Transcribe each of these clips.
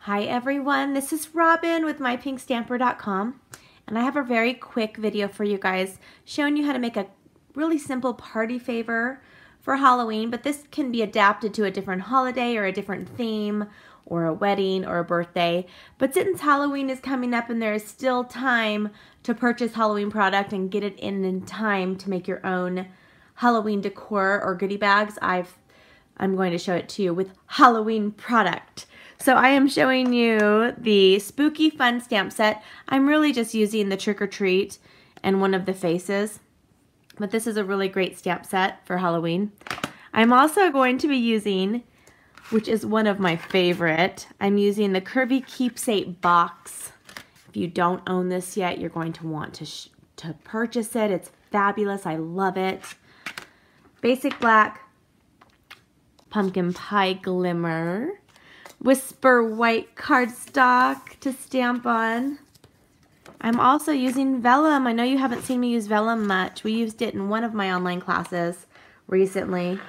Hi everyone, this is Robyn with mypinkstamper.com, and I have a very quick video for you guys showing you how to make a really simple party favor for Halloween, but this can be adapted to a different holiday or a different theme or a wedding or a birthday. But since Halloween is coming up and there is still time to purchase Halloween product and get it in time to make your own Halloween decor or goodie bags, I'm going to show it to you with Halloween product. So I am showing you the Spooky Fun stamp set. I'm really just using the Trick or Treat and one of the faces, but this is a really great stamp set for Halloween. I'm also going to be using, which is one of my favorite, I'm using the Curvy Keepsake box. If you don't own this yet, you're going to want to purchase it. It's fabulous. I love it. Basic black pumpkin pie glimmer. Whisper white cardstock to stamp on. I'm also using vellum. I know you haven't seen me use vellum much. We used it in one of my online classes recently.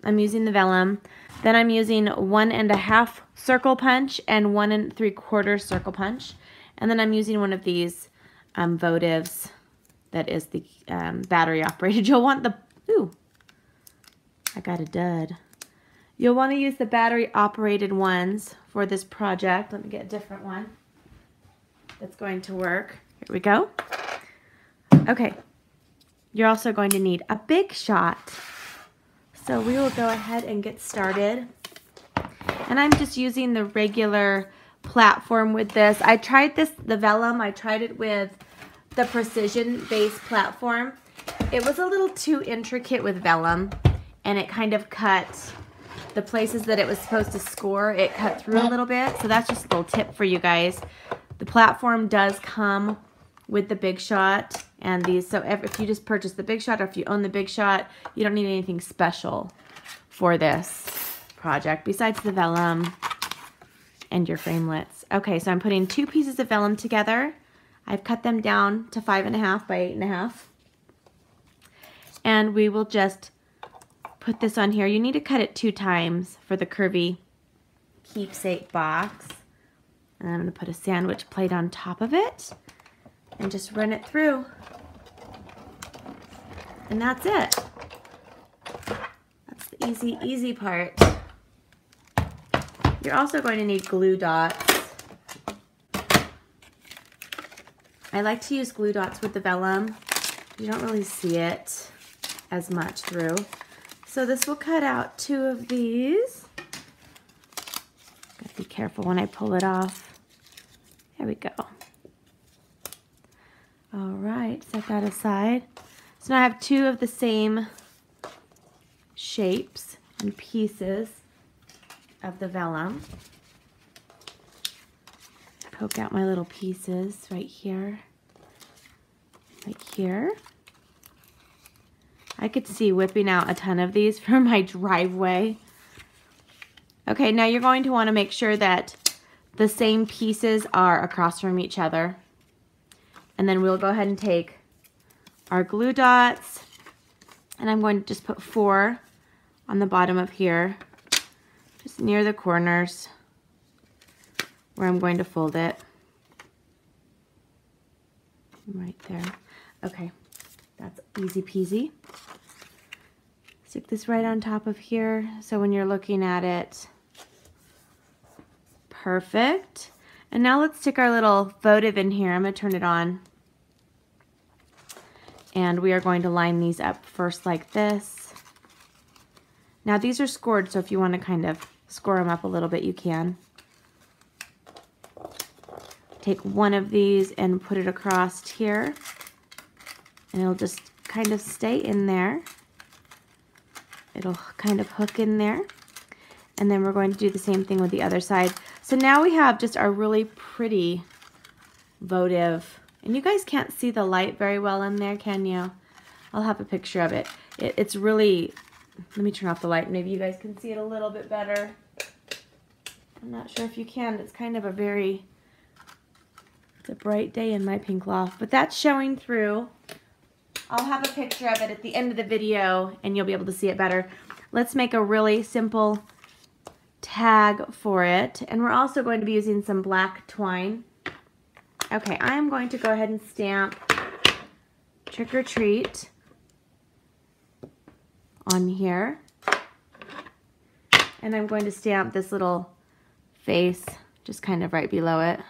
I'm using the vellum. Then I'm using 1 1/2 circle punch and 1 3/4 circle punch. And then I'm using one of these Votives that is the battery operated. You'll want the, ooh, I got a dud. You'll want to use the battery operated ones for this project. Let me get a different one that's going to work. Here we go. Okay. You're also going to need a big shot. So we will go ahead and get started. And I'm just using the regular platform with this. I tried the vellum. I tried it with the precision base platform. It was a little too intricate with vellum, and it kind of cut the places that it was supposed to score. It cut through a little bit. So that's just a little tip for you guys. The platform does come with the big shot and these. So if you just purchase the big shot, or if you own the big shot, you don't need anything special for this project besides the vellum and your framelits. Okay, so I'm putting 2 pieces of vellum together. I've cut them down to 5 1/2 by 8 1/2. And we will just put this on here. You need to cut it 2 times for the Curvy Keepsake box. And I'm going to put a sandwich plate on top of it and just run it through. And that's it. That's the easy part. You're also going to need glue dots. I like to use glue dots with the vellum. You don't really see it as much through. So this will cut out 2 of these. Gotta be careful when I pull it off. There we go. All right, set that aside. So now I have 2 of the same shapes and pieces of the vellum. Poke out my little pieces right here, right here. I could see whipping out a ton of these from my driveway. Okay, now you're going to want to make sure that the same pieces are across from each other. And then we'll go ahead and take our glue dots, and I'm going to just put 4 on the bottom of here, just near the corners where I'm going to fold it. Right there. Okay, that's easy peasy. Stick this right on top of here, so when you're looking at it, perfect. And now let's stick our little votive in here. I'm going to turn it on. And we are going to line these up first like this. Now these are scored, so if you want to kind of score them up a little bit, you can. Take one of these and put it across here. And it'll just kind of stay in there. It'll kind of hook in there. And then we're going to do the same thing with the other side. So now we have just our really pretty votive. And you guys can't see the light very well in there, can you? I'll have a picture of it. It's really, let me turn off the light. Maybe you guys can see it a little bit better. I'm not sure if you can. It's kind of a very, it's a bright day in my pink loft. But that's showing through. I'll have a picture of it at the end of the video and you'll be able to see it better. Let's make a really simple tag for it. And we're also going to be using some black twine. Okay, I'm going to go ahead and stamp Trick or Treat on here. And I'm going to stamp this little face just kind of right below it.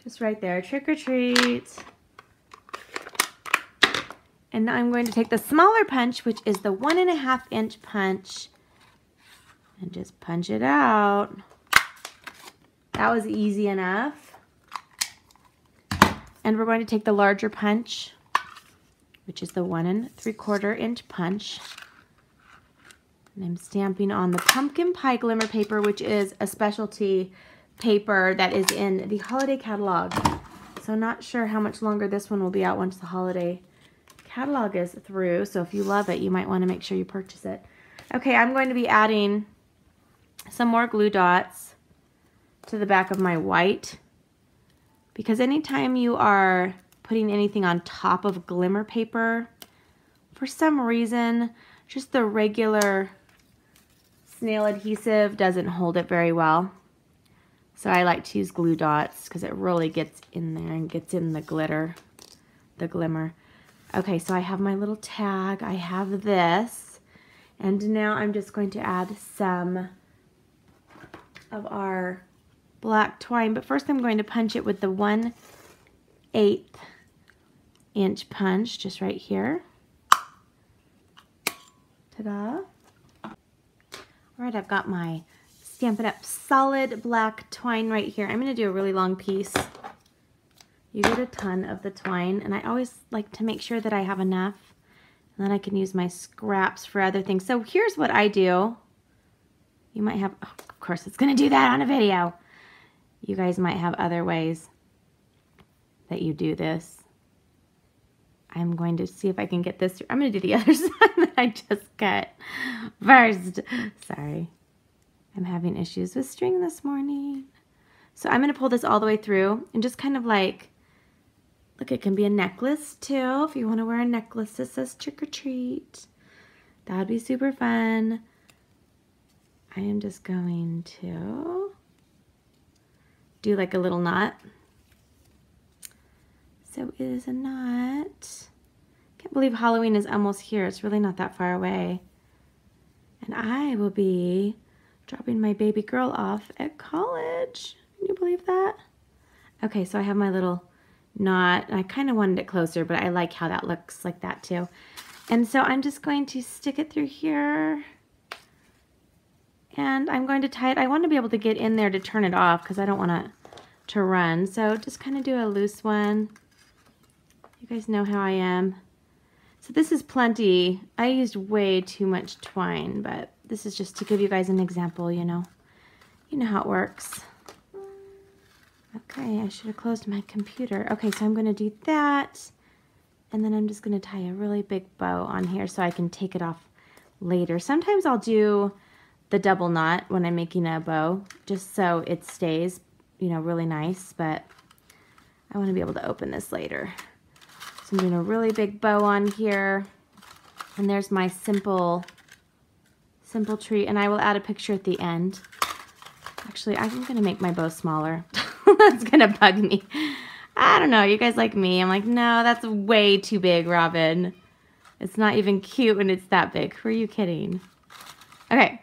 Just right there, Trick or Treat. And now I'm going to take the smaller punch, which is the 1.5 inch punch, and just punch it out. That was easy enough. And we're going to take the larger punch, which is the 1 3/4 inch punch. And I'm stamping on the pumpkin pie glimmer paper, which is a specialty paper that is in the holiday catalog. So not sure how much longer this one will be out once the holiday catalog is through. So if you love it, you might want to make sure you purchase it. Okay, I'm going to be adding some more glue dots to the back of my white, because anytime you are putting anything on top of glimmer paper, for some reason, just the regular snail adhesive doesn't hold it very well. So I like to use glue dots because it really gets in there and gets in the glitter, the glimmer. Okay, so I have my little tag, I have this, and now I'm just going to add some of our black twine, but first I'm going to punch it with the 1/8 inch punch, just right here. Ta-da. Alright, I've got my Stampin' Up! Solid black twine right here. I'm going to do a really long piece. You get a ton of the twine, and I always like to make sure that I have enough, and then I can use my scraps for other things. So here's what I do. You might have, oh, of course it's going to do that on a video. You guys might have other ways that you do this. I'm going to see if I can get this. I'm going to do the other side that I just cut first. Sorry. I'm having issues with string this morning. So I'm going to pull this all the way through and just kind of like, look, it can be a necklace too. If you want to wear a necklace that says Trick or Treat, that would be super fun. I am just going to do like a little knot. So it is a knot. Can't believe Halloween is almost here. It's really not that far away. And I will be dropping my baby girl off at college. Can you believe that? Okay, so I have my little knot. I kind of wanted it closer, but I like how that looks like that too. And so I'm just going to stick it through here. And I'm going to tie it. I want to be able to get in there to turn it off because I don't want it to run. So just kind of do a loose one. You guys know how I am. So this is plenty. I used way too much twine, but this is just to give you guys an example, you know. You know how it works. Okay, I should have closed my computer. Okay, so I'm going to do that. And then I'm just going to tie a really big bow on here so I can take it off later. Sometimes I'll do the double knot when I'm making a bow, just so it stays, you know, really nice, but I want to be able to open this later. So I'm doing a really big bow on here, and there's my simple tree, and I will add a picture at the end. Actually, I'm going to make my bow smaller. That's going to bug me. I don't know, you guys like me. I'm like, no, that's way too big, Robyn. It's not even cute when it's that big. Who are you kidding? Okay.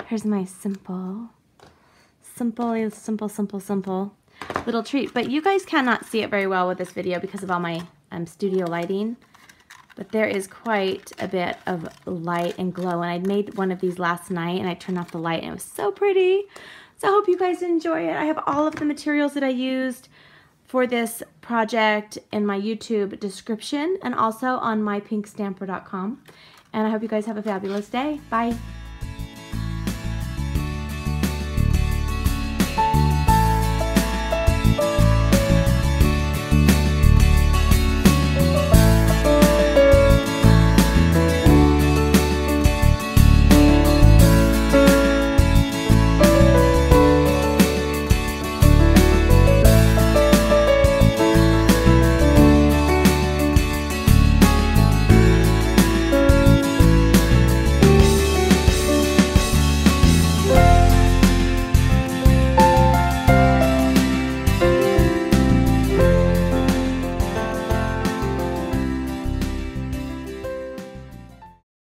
Here's my simple little treat. But you guys cannot see it very well with this video because of all my studio lighting. But there is quite a bit of light and glow. And I made one of these last night and I turned off the light and it was so pretty. So I hope you guys enjoy it. I have all of the materials that I used for this project in my YouTube description and also on mypinkstamper.com. And I hope you guys have a fabulous day. Bye.